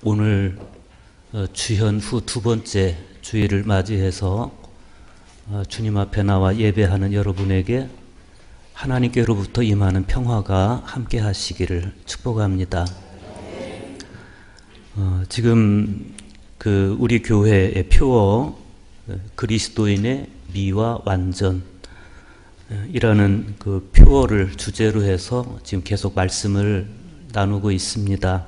오늘 주현 후 두 번째 주일을 맞이해서 주님 앞에 나와 예배하는 여러분에게 하나님께로부터 임하는 평화가 함께 하시기를 축복합니다. 지금 우리 교회의 표어 그리스도인의 미와 완전 이라는 그 표어를 주제로 해서 지금 계속 말씀을 나누고 있습니다.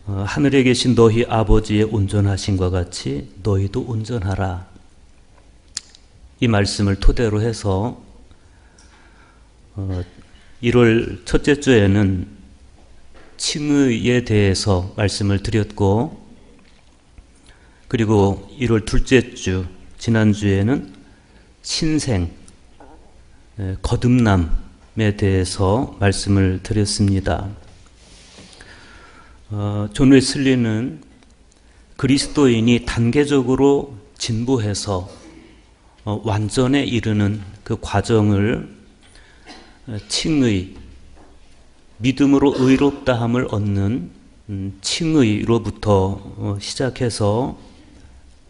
하늘에 계신 너희 아버지의 온전하심과 같이 너희도 온전하라. 이 말씀을 토대로 해서 1월 첫째 주에는 칭의에 대해서 말씀을 드렸고, 그리고 1월 둘째 주 지난주에는 신생, 거듭남에 대해서 말씀을 드렸습니다. 존 웨슬리는 그리스도인이 단계적으로 진보해서 완전에 이르는 그 과정을 칭의, 믿음으로 의롭다함을 얻는 칭의로부터 시작해서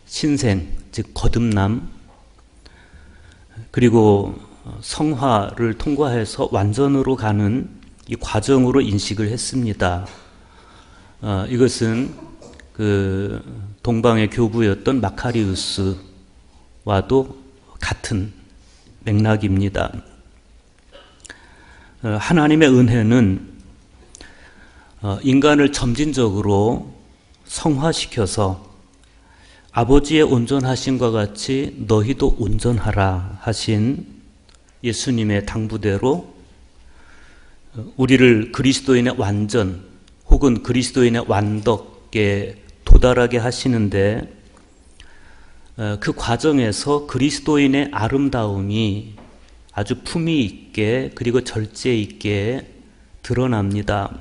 신생, 즉 거듭남, 그리고 성화를 통과해서 완전으로 가는 이 과정으로 인식을 했습니다. 이것은 동방의 교부였던 마카리우스와도 같은 맥락입니다. 하나님의 은혜는 인간을 점진적으로 성화시켜서 아버지의 온전하심과 같이 너희도 온전하라 하신 예수님의 당부대로 우리를 그리스도인의 완전 혹은 그리스도인의 완덕에 도달하게 하시는데, 그 과정에서 그리스도인의 아름다움이 아주 품위 있게 그리고 절제 있게 드러납니다.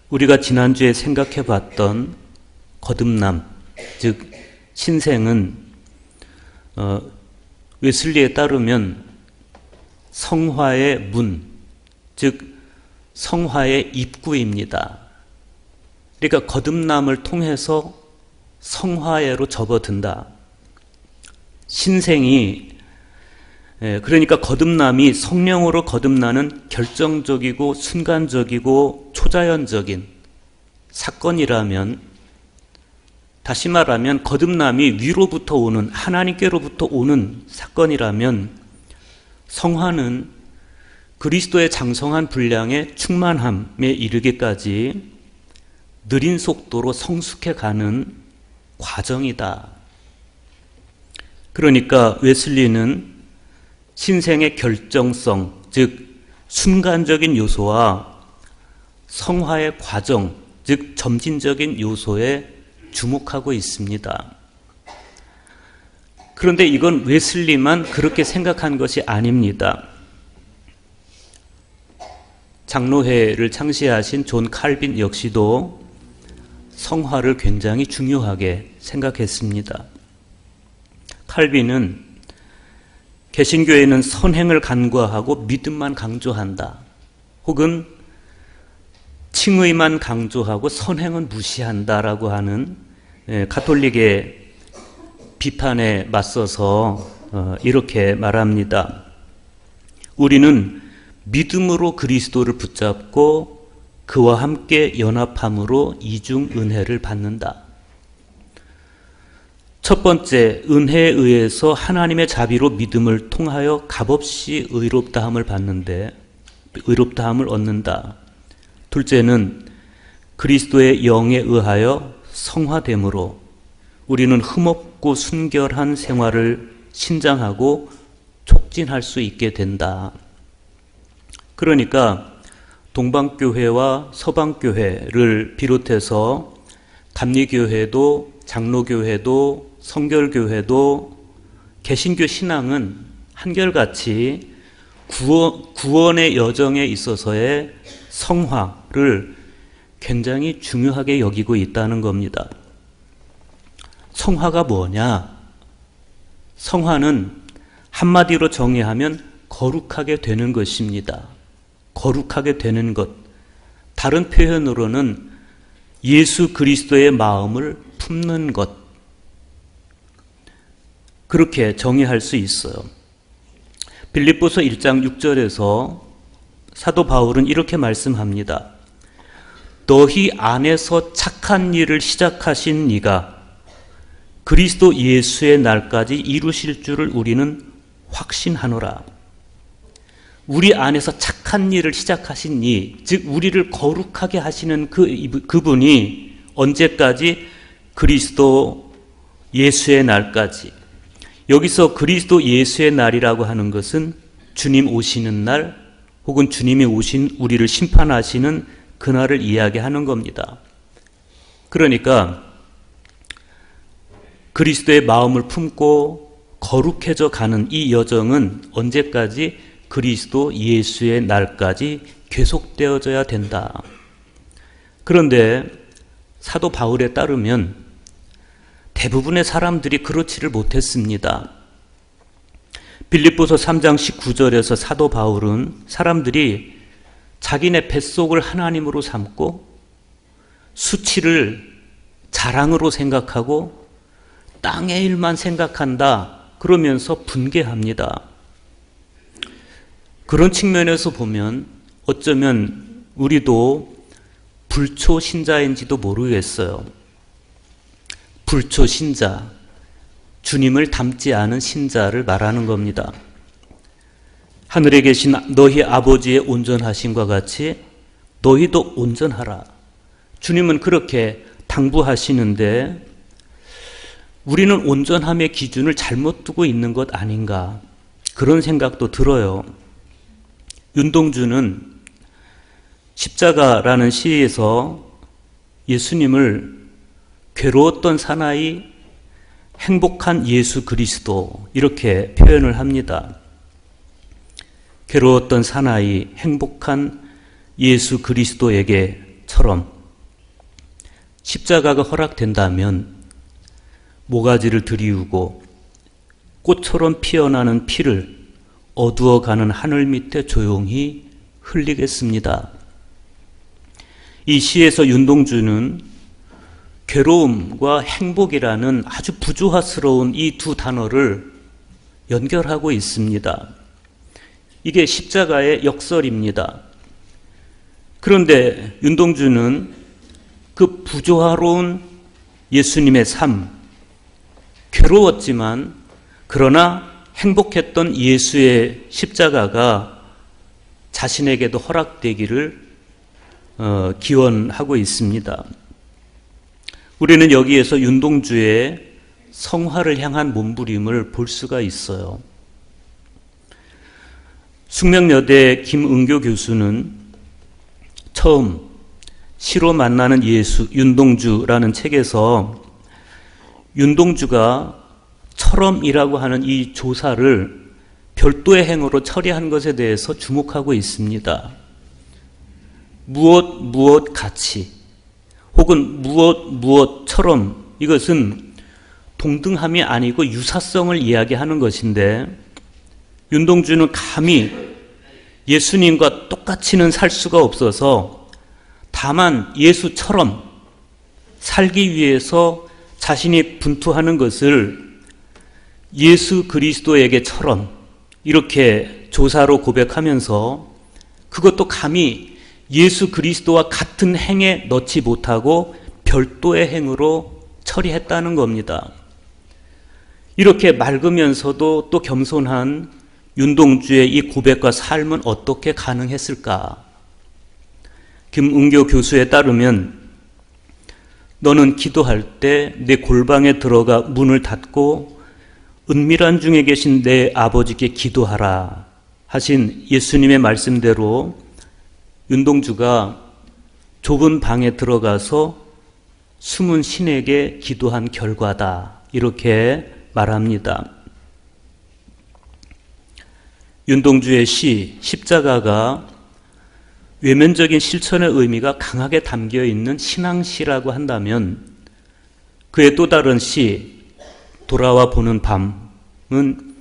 우리가 지난주에 생각해 봤던 거듭남, 즉 신생은 웨슬리에 따르면 성화의 문, 즉 성화의 입구입니다. 그러니까 거듭남을 통해서 성화에로 접어든다. 신생이, 그러니까 거듭남이 성령으로 거듭나는 결정적이고 순간적이고 초자연적인 사건이라면, 다시 말하면 거듭남이 위로부터 오는, 하나님께로부터 오는 사건이라면, 성화는 그리스도의 장성한 분량의 충만함에 이르기까지 느린 속도로 성숙해가는 과정이다. 그러니까 웨슬리는 신생의 결정성, 즉 순간적인 요소와 성화의 과정, 즉 점진적인 요소에 주목하고 있습니다. 그런데 이건 웨슬리만 그렇게 생각한 것이 아닙니다. 장로회를 창시하신 존 칼빈 역시도 성화를 굉장히 중요하게 생각했습니다. 칼빈은 개신교회는 선행을 간과하고 믿음만 강조한다, 혹은 칭의만 강조하고 선행은 무시한다라고 하는 가톨릭의 비판에 맞서서 이렇게 말합니다. 우리는 믿음으로 그리스도를 붙잡고 그와 함께 연합함으로 이중 은혜를 받는다. 첫 번째, 은혜에 의해서 하나님의 자비로 믿음을 통하여 값없이 의롭다함을 얻는다. 둘째는 그리스도의 영에 의하여 성화됨으로 우리는 흠없고 순결한 생활을 신장하고 촉진할 수 있게 된다. 그러니까 동방교회와 서방교회를 비롯해서 감리교회도 장로교회도 성결교회도 개신교 신앙은 한결같이 구원의 여정에 있어서의 성화를 굉장히 중요하게 여기고 있다는 겁니다. 성화가 뭐냐? 성화는 한마디로 정의하면 거룩하게 되는 것입니다. 거룩하게 되는 것. 다른 표현으로는 예수 그리스도의 마음을 품는 것, 그렇게 정의할 수 있어요. 빌립보서 1장 6절에서 사도 바울은 이렇게 말씀합니다. 너희 안에서 착한 일을 시작하신 이가 그리스도 예수의 날까지 이루실 줄을 우리는 확신하노라. 우리 안에서 착한 일을 시작하신 이, 즉 우리를 거룩하게 하시는 그분이 언제까지? 그리스도 예수의 날까지. 여기서 그리스도 예수의 날이라고 하는 것은 주님 오시는 날, 혹은 주님이 오신 우리를 심판하시는 그날을 이야기하는 겁니다. 그러니까 그리스도의 마음을 품고 거룩해져 가는 이 여정은 언제까지? 그리스도 예수의 날까지 계속되어져야 된다. 그런데 사도 바울에 따르면 대부분의 사람들이 그렇지를 못했습니다. 빌립보서 3장 19절에서 사도 바울은 사람들이 자기네 뱃속을 하나님으로 삼고 수치를 자랑으로 생각하고 땅의 일만 생각한다 그러면서 분개합니다. 그런 측면에서 보면 어쩌면 우리도 불초신자인지도 모르겠어요. 불초신자, 주님을 닮지 않은 신자를 말하는 겁니다. 하늘에 계신 너희 아버지의 온전하심과 같이 너희도 온전하라. 주님은 그렇게 당부하시는데 우리는 온전함의 기준을 잘못 두고 있는 것 아닌가, 그런 생각도 들어요. 윤동주는 십자가라는 시에서 예수님을 괴로웠던 사나이, 행복한 예수 그리스도, 이렇게 표현을 합니다. 괴로웠던 사나이, 행복한 예수 그리스도에게처럼 십자가가 허락된다면 모가지를 들이우고 꽃처럼 피어나는 피를 어두워가는 하늘 밑에 조용히 흘리겠습니다. 이 시에서 윤동주는 괴로움과 행복이라는 아주 부조화스러운 이 두 단어를 연결하고 있습니다. 이게 십자가의 역설입니다. 그런데 윤동주는 그 부조화로운 예수님의 삶, 괴로웠지만 그러나 행복했던 예수의 십자가가 자신에게도 허락되기를 기원하고 있습니다. 우리는 여기에서 윤동주의 성화를 향한 몸부림을 볼 수가 있어요. 숙명여대 김은교 교수는 처음 시로 만나는 예수 윤동주라는 책에서 윤동주가 철험이라고 하는 이 조사를 별도의 행위로 처리한 것에 대해서 주목하고 있습니다. 무엇 같이 혹은 무엇처럼, 이것은 동등함이 아니고 유사성을 이야기하는 것인데 윤동주는 감히 예수님과 똑같이는 살 수가 없어서 다만 예수처럼 살기 위해서 자신이 분투하는 것을 예수 그리스도에게처럼 이렇게 조사로 고백하면서 그것도 감히 예수 그리스도와 같은 행에 넣지 못하고 별도의 행으로 처리했다는 겁니다. 이렇게 맑으면서도 또 겸손한 윤동주의 이 고백과 삶은 어떻게 가능했을까? 김은교 교수에 따르면 너는 기도할 때 내 골방에 들어가 문을 닫고 은밀한 중에 계신 내 아버지께 기도하라 하신 예수님의 말씀대로 윤동주가 좁은 방에 들어가서 숨은 신에게 기도한 결과다, 이렇게 말합니다. 윤동주의 시 십자가가 외면적인 실천의 의미가 강하게 담겨 있는 신앙시라고 한다면 그의 또 다른 시 돌아와 보는 밤은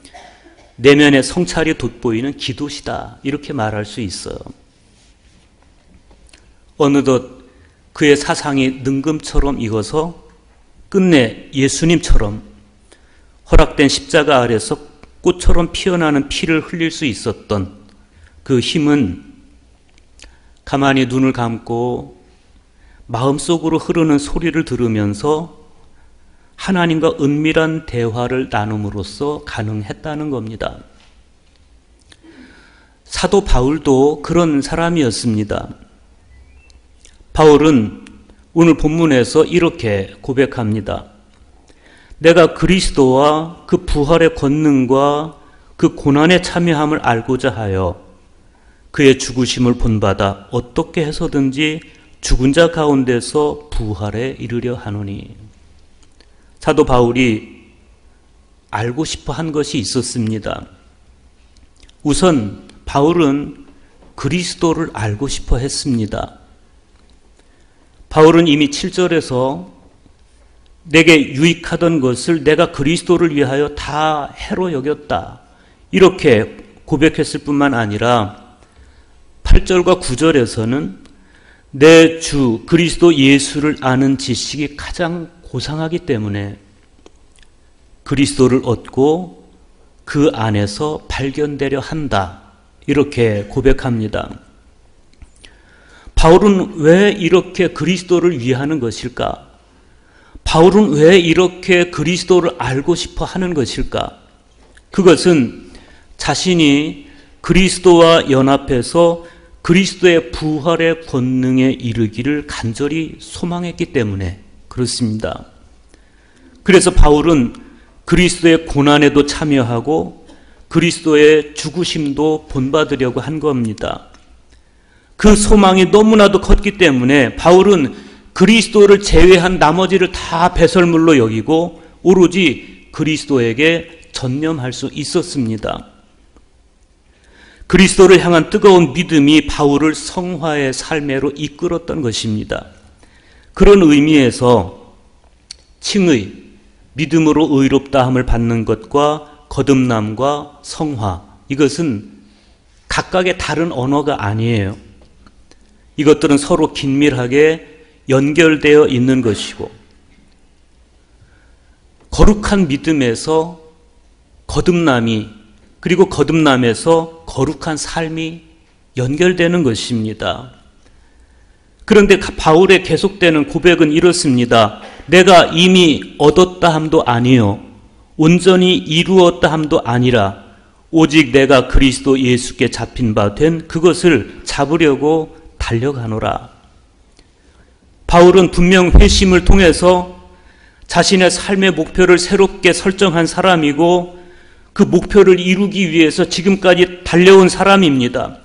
내면의 성찰이 돋보이는 기도시다, 이렇게 말할 수 있어요. 어느덧 그의 사상이 능금처럼 익어서 끝내 예수님처럼 허락된 십자가 아래서 꽃처럼 피어나는 피를 흘릴 수 있었던 그 힘은 가만히 눈을 감고 마음속으로 흐르는 소리를 들으면서 하나님과 은밀한 대화를 나눔으로써 가능했다는 겁니다. 사도 바울도 그런 사람이었습니다. 바울은 오늘 본문에서 이렇게 고백합니다. 내가 그리스도와 그 부활의 권능과 그 고난에 참여함을 알고자 하여 그의 죽으심을 본받아 어떻게 해서든지 죽은 자 가운데서 부활에 이르려 하노니. 사도 바울이 알고 싶어 한 것이 있었습니다. 우선 바울은 그리스도를 알고 싶어 했습니다. 바울은 이미 7절에서 내게 유익하던 것을 내가 그리스도를 위하여 다 해로 여겼다, 이렇게 고백했을 뿐만 아니라 8절과 9절에서는 내 주 그리스도 예수를 아는 지식이 가장 고상하기 때문에 그리스도를 얻고 그 안에서 발견되려 한다, 이렇게 고백합니다. 바울은 왜 이렇게 그리스도를 위하는 것일까? 바울은 왜 이렇게 그리스도를 알고 싶어 하는 것일까? 그것은 자신이 그리스도와 연합해서 그리스도의 부활의 권능에 이르기를 간절히 소망했기 때문에 그렇습니다. 그래서 바울은 그리스도의 고난에도 참여하고 그리스도의 죽으심도 본받으려고 한 겁니다. 그 소망이 너무나도 컸기 때문에 바울은 그리스도를 제외한 나머지를 다 배설물로 여기고 오로지 그리스도에게 전념할 수 있었습니다. 그리스도를 향한 뜨거운 믿음이 바울을 성화의 삶으로 이끌었던 것입니다. 그런 의미에서 칭의, 믿음으로 의롭다함을 받는 것과 거듭남과 성화, 이것은 각각의 다른 언어가 아니에요. 이것들은 서로 긴밀하게 연결되어 있는 것이고, 거룩한 믿음에서 거듭남이, 그리고 거듭남에서 거룩한 삶이 연결되는 것입니다. 그런데 바울의 계속되는 고백은 이렇습니다. 내가 이미 얻었다 함도 아니요 온전히 이루었다 함도 아니라 오직 내가 그리스도 예수께 잡힌 바 된 그것을 잡으려고 달려가노라. 바울은 분명 회심을 통해서 자신의 삶의 목표를 새롭게 설정한 사람이고 그 목표를 이루기 위해서 지금까지 달려온 사람입니다.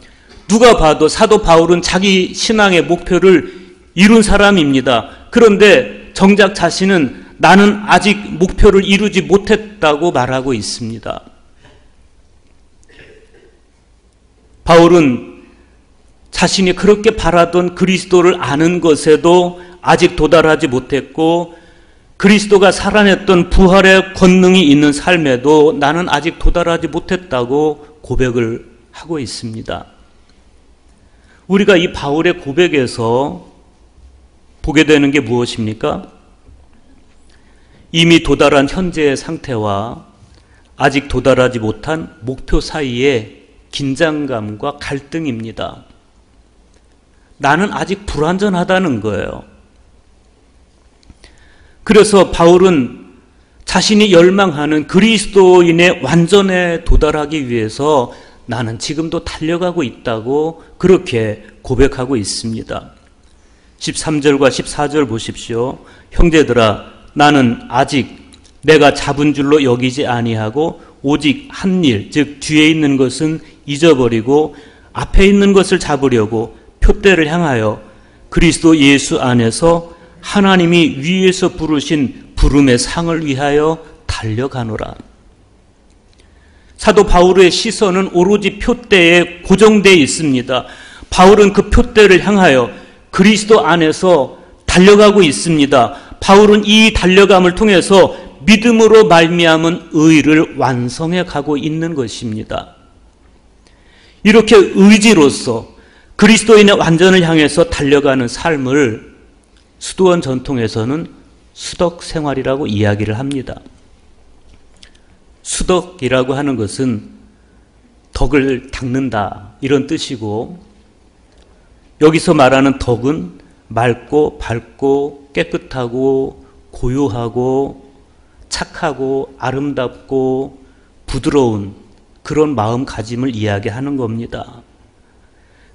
누가 봐도 사도 바울은 자기 신앙의 목표를 이룬 사람입니다. 그런데 정작 자신은 나는 아직 목표를 이루지 못했다고 말하고 있습니다. 바울은 자신이 그렇게 바라던 그리스도를 아는 것에도 아직 도달하지 못했고, 그리스도가 살아냈던 부활의 권능이 있는 삶에도 나는 아직 도달하지 못했다고 고백을 하고 있습니다. 우리가 이 바울의 고백에서 보게 되는 게 무엇입니까? 이미 도달한 현재의 상태와 아직 도달하지 못한 목표 사이의 긴장감과 갈등입니다. 나는 아직 불완전하다는 거예요. 그래서 바울은 자신이 열망하는 그리스도인의 완전에 도달하기 위해서 나는 지금도 달려가고 있다고 그렇게 고백하고 있습니다. 13절과 14절 보십시오. 형제들아, 나는 아직 내가 잡은 줄로 여기지 아니하고 오직 한 일, 즉 뒤에 있는 것은 잊어버리고 앞에 있는 것을 잡으려고 표대를 향하여 그리스도 예수 안에서 하나님이 위에서 부르신 부름의 상을 위하여 달려가노라. 사도 바울의 시선은 오로지 표대에 고정되어 있습니다. 바울은 그 표대를 향하여 그리스도 안에서 달려가고 있습니다. 바울은 이 달려감을 통해서 믿음으로 말미암은 의를 완성해 가고 있는 것입니다. 이렇게 의지로서 그리스도인의 완전을 향해서 달려가는 삶을 수도원 전통에서는 수덕 생활이라고 이야기를 합니다. 수덕이라고 하는 것은 덕을 닦는다 이런 뜻이고, 여기서 말하는 덕은 맑고 밝고 깨끗하고 고요하고 착하고 아름답고 부드러운 그런 마음가짐을 이야기하는 겁니다.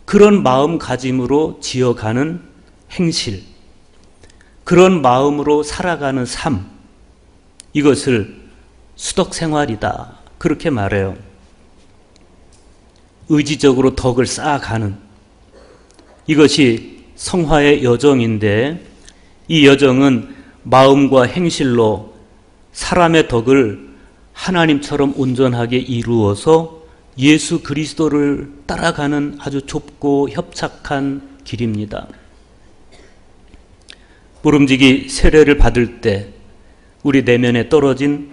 그런 마음가짐으로 지어가는 행실, 그런 마음으로 살아가는 삶, 이것을 수덕생활이다 그렇게 말해요. 의지적으로 덕을 쌓아가는, 이것이 성화의 여정인데, 이 여정은 마음과 행실로 사람의 덕을 하나님처럼 온전하게 이루어서 예수 그리스도를 따라가는 아주 좁고 협착한 길입니다. 모름지기 세례를 받을 때 우리 내면에 떨어진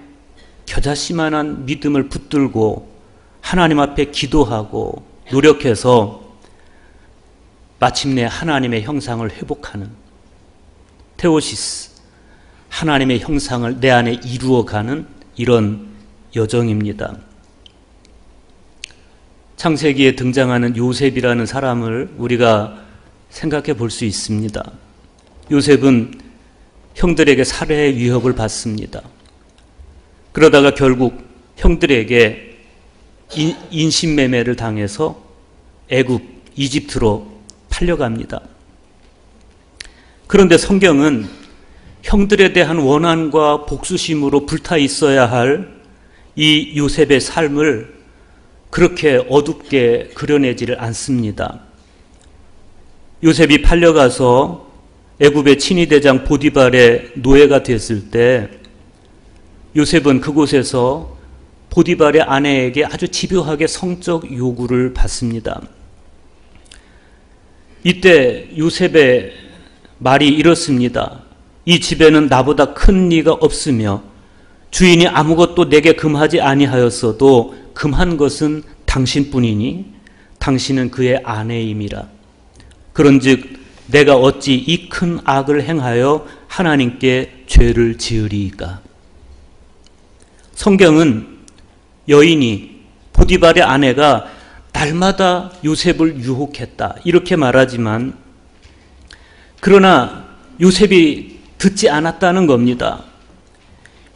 겨자씨만한 믿음을 붙들고 하나님 앞에 기도하고 노력해서 마침내 하나님의 형상을 회복하는 테오시스, 하나님의 형상을 내 안에 이루어가는 이런 여정입니다. 창세기에 등장하는 요셉이라는 사람을 우리가 생각해 볼 수 있습니다. 요셉은 형들에게 살해의 위협을 받습니다. 그러다가 결국 형들에게 인신매매를 당해서 애굽, 이집트로 팔려갑니다. 그런데 성경은 형들에 대한 원한과 복수심으로 불타 있어야 할 이 요셉의 삶을 그렇게 어둡게 그려내지를 않습니다. 요셉이 팔려가서 애굽의 친위대장 보디발의 노예가 됐을 때 요셉은 그곳에서 보디발의 아내에게 아주 집요하게 성적 요구를 받습니다. 이때 요셉의 말이 이렇습니다. 이 집에는 나보다 큰 이가 없으며 주인이 아무것도 내게 금하지 아니하였어도 금한 것은 당신뿐이니 당신은 그의 아내임이라. 그런즉 내가 어찌 이 큰 악을 행하여 하나님께 죄를 지으리이까. 성경은 여인이, 보디발의 아내가 날마다 요셉을 유혹했다 이렇게 말하지만, 그러나 요셉이 듣지 않았다는 겁니다.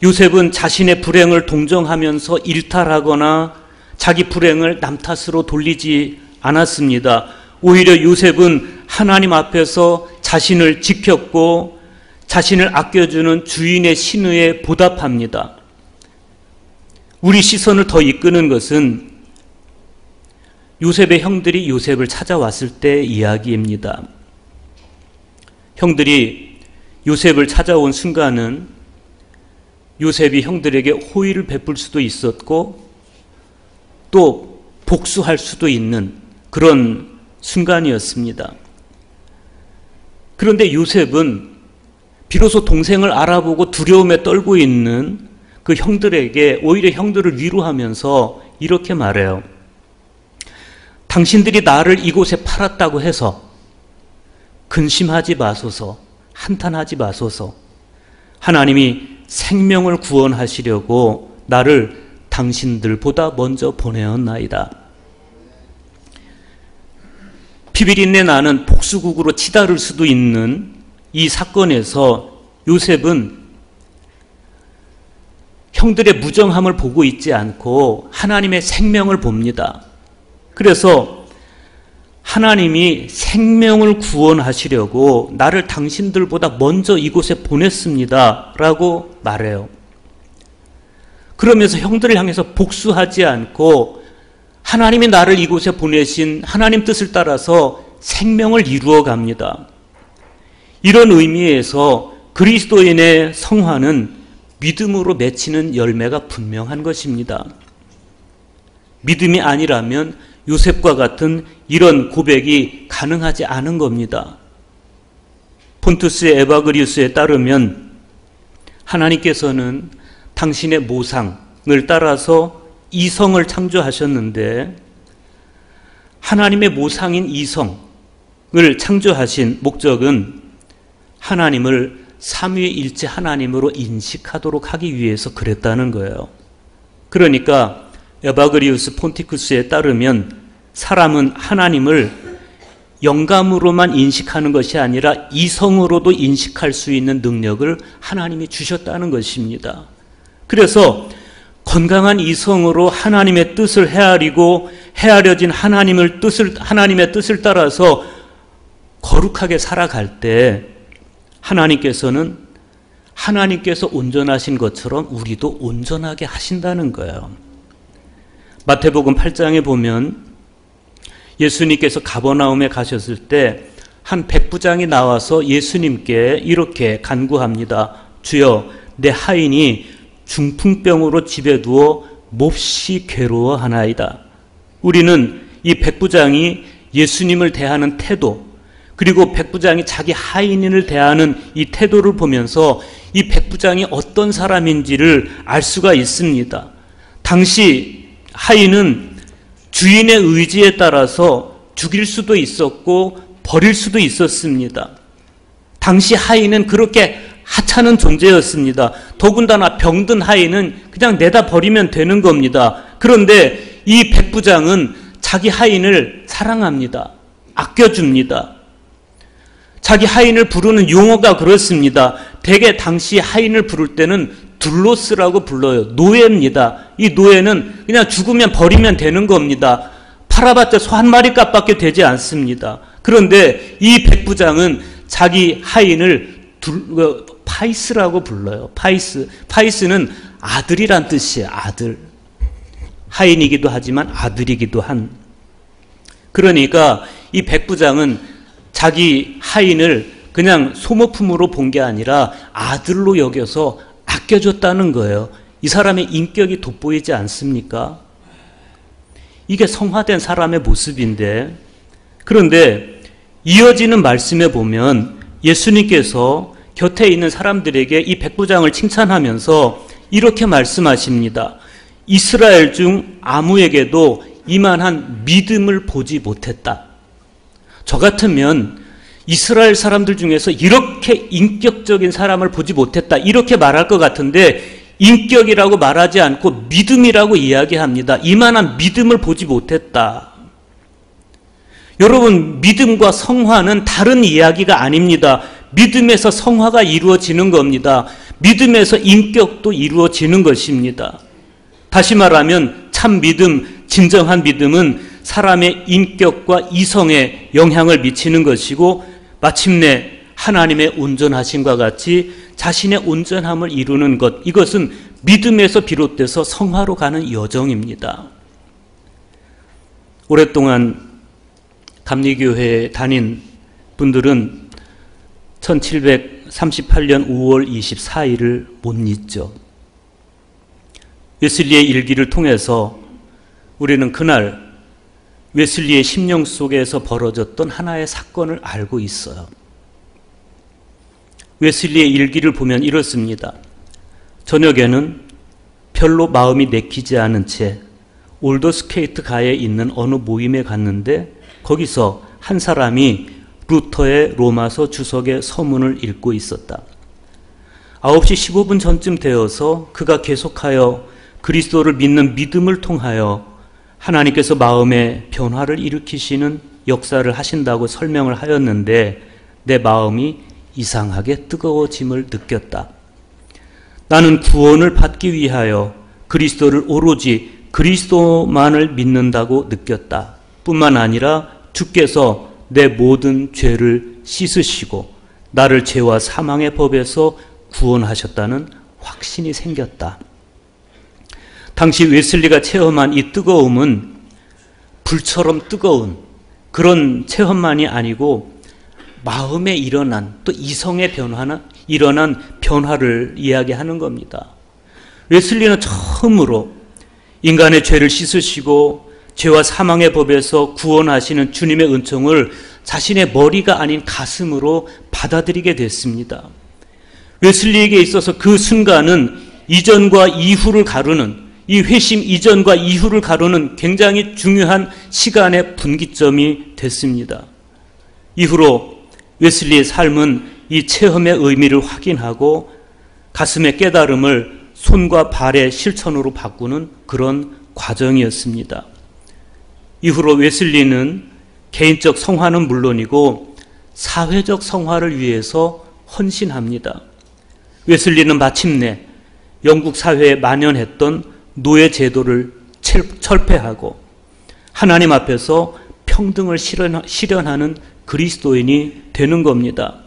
요셉은 자신의 불행을 동정하면서 일탈하거나 자기 불행을 남 탓으로 돌리지 않았습니다. 오히려 요셉은 하나님 앞에서 자신을 지켰고 자신을 아껴주는 주인의 신의에 보답합니다. 우리 시선을 더 이끄는 것은 요셉의 형들이 요셉을 찾아왔을 때 이야기입니다. 형들이 요셉을 찾아온 순간은 요셉이 형들에게 호의를 베풀 수도 있었고 또 복수할 수도 있는 그런 순간이었습니다. 그런데 요셉은 비로소 동생을 알아보고 두려움에 떨고 있는 그 형들에게 오히려 형들을 위로하면서 이렇게 말해요. 당신들이 나를 이곳에 팔았다고 해서 근심하지 마소서, 한탄하지 마소서. 하나님이 생명을 구원하시려고 나를 당신들보다 먼저 보내었나이다. 피비린내 나는 복수국으로 치달을 수도 있는 이 사건에서 요셉은 형들의 무정함을 보고 있지 않고 하나님의 생명을 봅니다. 그래서 하나님이 생명을 구원하시려고 나를 당신들보다 먼저 이곳에 보냈습니다 라고 말해요. 그러면서 형들을 향해서 복수하지 않고 하나님이 나를 이곳에 보내신 하나님 뜻을 따라서 생명을 이루어 갑니다. 이런 의미에서 그리스도인의 성화는 믿음으로 맺히는 열매가 분명한 것입니다. 믿음이 아니라면 요셉과 같은 이런 고백이 가능하지 않은 겁니다. 폰투스의 에바그리우스에 따르면 하나님께서는 당신의 모상을 따라서 이성을 창조하셨는데 하나님의 모상인 이성을 창조하신 목적은 하나님을 삼위일체 하나님으로 인식하도록 하기 위해서 그랬다는 거예요. 그러니까 에바그리우스 폰티쿠스에 따르면 사람은 하나님을 영감으로만 인식하는 것이 아니라 이성으로도 인식할 수 있는 능력을 하나님이 주셨다는 것입니다. 그래서 건강한 이성으로 하나님의 뜻을 헤아리고 헤아려진 하나님의 뜻을 따라서 거룩하게 살아갈 때 하나님께서는 하나님께서 온전하신 것처럼 우리도 온전하게 하신다는 거예요. 마태복음 8장에 보면 예수님께서 가버나움에 가셨을 때 한 백부장이 나와서 예수님께 이렇게 간구합니다. 주여, 내 하인이 중풍병으로 집에 누워 몹시 괴로워하나이다. 우리는 이 백부장이 예수님을 대하는 태도, 그리고 백부장이 자기 하인을 대하는 이 태도를 보면서 이 백부장이 어떤 사람인지를 알 수가 있습니다. 당시 하인은 주인의 의지에 따라서 죽일 수도 있었고 버릴 수도 있었습니다. 당시 하인은 그렇게 하찮은 존재였습니다. 더군다나 병든 하인은 그냥 내다 버리면 되는 겁니다. 그런데 이 백부장은 자기 하인을 사랑합니다. 아껴줍니다. 자기 하인을 부르는 용어가 그렇습니다. 대개 당시 하인을 부를 때는 둘로스라고 불러요. 노예입니다. 이 노예는 그냥 죽으면 버리면 되는 겁니다. 팔아봤자 소 한 마리 값밖에 되지 않습니다. 그런데 이 백부장은 자기 하인을 파이스라고 불러요. 파이스는 아들이란 뜻이에요. 아들. 하인이기도 하지만 아들이기도 한. 그러니까 이 백부장은 자기 하인을 그냥 소모품으로 본 게 아니라 아들로 여겨서 아껴줬다는 거예요. 이 사람의 인격이 돋보이지 않습니까? 이게 성화된 사람의 모습인데, 그런데 이어지는 말씀에 보면 예수님께서 곁에 있는 사람들에게 이 백부장을 칭찬하면서 이렇게 말씀하십니다. 이스라엘 중 아무에게도 이만한 믿음을 보지 못했다. 저 같으면 이스라엘 사람들 중에서 이렇게 인격적인 사람을 보지 못했다, 이렇게 말할 것 같은데 인격이라고 말하지 않고 믿음이라고 이야기합니다. 이만한 믿음을 보지 못했다. 여러분, 믿음과 성화는 다른 이야기가 아닙니다. 믿음에서 성화가 이루어지는 겁니다. 믿음에서 인격도 이루어지는 것입니다. 다시 말하면 참 믿음, 진정한 믿음은 사람의 인격과 이성에 영향을 미치는 것이고 마침내 하나님의 온전하심과 같이 자신의 온전함을 이루는 것, 이것은 믿음에서 비롯돼서 성화로 가는 여정입니다. 오랫동안 감리교회에 다닌 분들은 1738년 5월 24일을 못 잊죠. 웨슬리의 일기를 통해서 우리는 그날 웨슬리의 심령 속에서 벌어졌던 하나의 사건을 알고 있어요. 웨슬리의 일기를 보면 이렇습니다. 저녁에는 별로 마음이 내키지 않은 채 올더스케이트가에 있는 어느 모임에 갔는데 거기서 한 사람이 루터의 로마서 주석의 서문을 읽고 있었다. 9시 15분 전쯤 되어서 그가 계속하여 그리스도를 믿는 믿음을 통하여 하나님께서 마음에 변화를 일으키시는 역사를 하신다고 설명을 하였는데 내 마음이 이상하게 뜨거워짐을 느꼈다. 나는 구원을 받기 위하여 그리스도를 오로지 그리스도만을 믿는다고 느꼈다. 뿐만 아니라 주께서 내 모든 죄를 씻으시고 나를 죄와 사망의 법에서 구원하셨다는 확신이 생겼다. 당시 웨슬리가 체험한 이 뜨거움은 불처럼 뜨거운 그런 체험만이 아니고 마음에 일어난, 또 이성의 변화는 일어난 변화를 이야기하는 겁니다. 웨슬리는 처음으로 인간의 죄를 씻으시고 죄와 사망의 법에서 구원하시는 주님의 은총을 자신의 머리가 아닌 가슴으로 받아들이게 됐습니다. 웨슬리에게 있어서 그 순간은 이전과 이후를 가르는, 이 회심 이전과 이후를 가르는 굉장히 중요한 시간의 분기점이 됐습니다. 이후로 웨슬리의 삶은 이 체험의 의미를 확인하고 가슴의 깨달음을 손과 발의 실천으로 바꾸는 그런 과정이었습니다. 이후로 웨슬리는 개인적 성화는 물론이고 사회적 성화를 위해서 헌신합니다. 웨슬리는 마침내 영국 사회에 만연했던 노예 제도를 철폐하고 하나님 앞에서 평등을 실현하는 그리스도인이 되는 겁니다.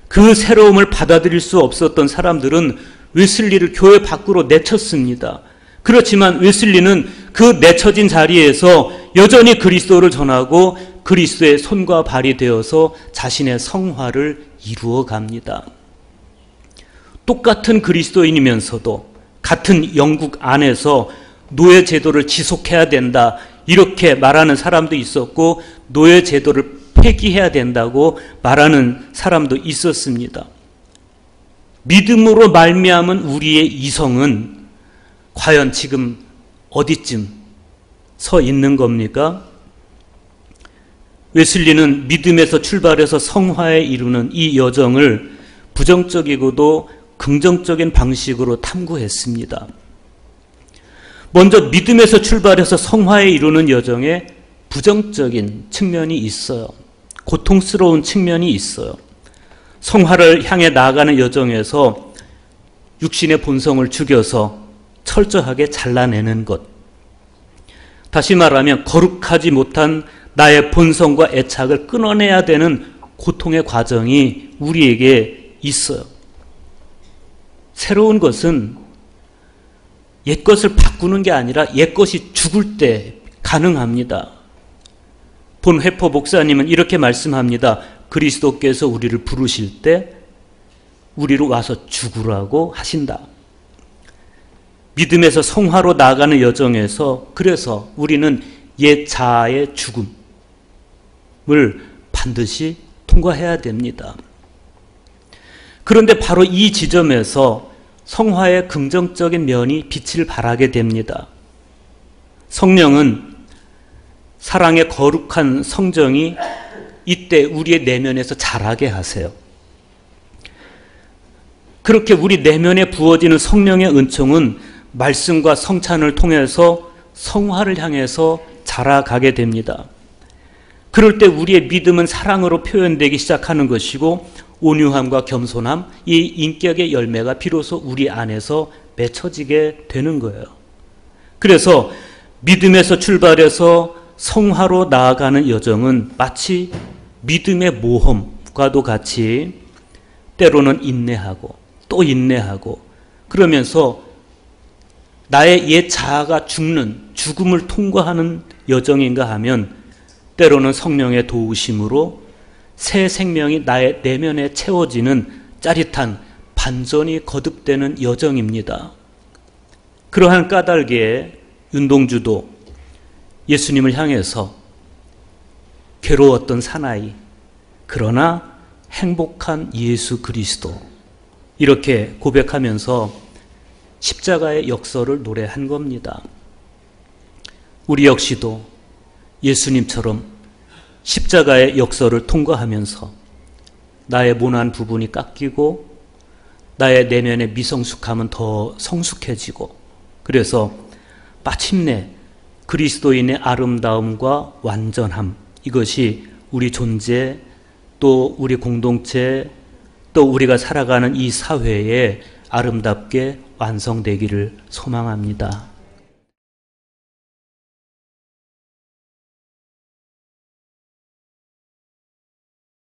그 새로움을 받아들일 수 없었던 사람들은 웨슬리를 교회 밖으로 내쳤습니다. 그렇지만 웨슬리는 그 내쳐진 자리에서 여전히 그리스도를 전하고 그리스도의 손과 발이 되어서 자신의 성화를 이루어 갑니다. 똑같은 그리스도인이면서도 같은 영국 안에서 노예 제도를 지속해야 된다 이렇게 말하는 사람도 있었고 노예 제도를 폐기해야 된다고 말하는 사람도 있었습니다. 믿음으로 말미암은 우리의 이성은 과연 지금 어디쯤 서 있는 겁니까? 웨슬리는 믿음에서 출발해서 성화에 이루는 이 여정을 부정적이고도 긍정적인 방식으로 탐구했습니다. 먼저 믿음에서 출발해서 성화에 이루는 여정에 부정적인 측면이 있어요. 고통스러운 측면이 있어요. 성화를 향해 나아가는 여정에서 육신의 본성을 죽여서 철저하게 잘라내는 것. 다시 말하면 거룩하지 못한 나의 본성과 애착을 끊어내야 되는 고통의 과정이 우리에게 있어요. 새로운 것은 옛 것을 바꾸는 게 아니라 옛 것이 죽을 때 가능합니다. 본 회포 목사님은 이렇게 말씀합니다. 그리스도께서 우리를 부르실 때 우리로 와서 죽으라고 하신다. 믿음에서 성화로 나아가는 여정에서 그래서 우리는 옛 자아의 죽음을 반드시 통과해야 됩니다. 그런데 바로 이 지점에서 성화의 긍정적인 면이 빛을 발하게 됩니다. 성령은 사랑의 거룩한 성정이 이때 우리의 내면에서 자라게 하세요. 그렇게 우리 내면에 부어지는 성령의 은총은 말씀과 성찬을 통해서 성화를 향해서 자라가게 됩니다. 그럴 때 우리의 믿음은 사랑으로 표현되기 시작하는 것이고 온유함과 겸손함, 이 인격의 열매가 비로소 우리 안에서 맺혀지게 되는 거예요. 그래서 믿음에서 출발해서 성화로 나아가는 여정은 마치 믿음의 모험과도 같이 때로는 인내하고 또 인내하고 그러면서 나의 옛 자아가 죽음을 통과하는 여정인가 하면 때로는 성령의 도우심으로 새 생명이 나의 내면에 채워지는 짜릿한 반전이 거듭되는 여정입니다. 그러한 까닭에 윤동주도 예수님을 향해서 괴로웠던 사나이, 그러나 행복한 예수 그리스도 이렇게 고백하면서 십자가의 역설을 노래한 겁니다. 우리 역시도 예수님처럼 십자가의 역설을 통과하면서 나의 모난 부분이 깎이고 나의 내면의 미성숙함은 더 성숙해지고 그래서 마침내 그리스도인의 아름다움과 완전함 이것이 우리 존재 또 우리 공동체 또 우리가 살아가는 이 사회에 아름답게 완성되기를 소망합니다.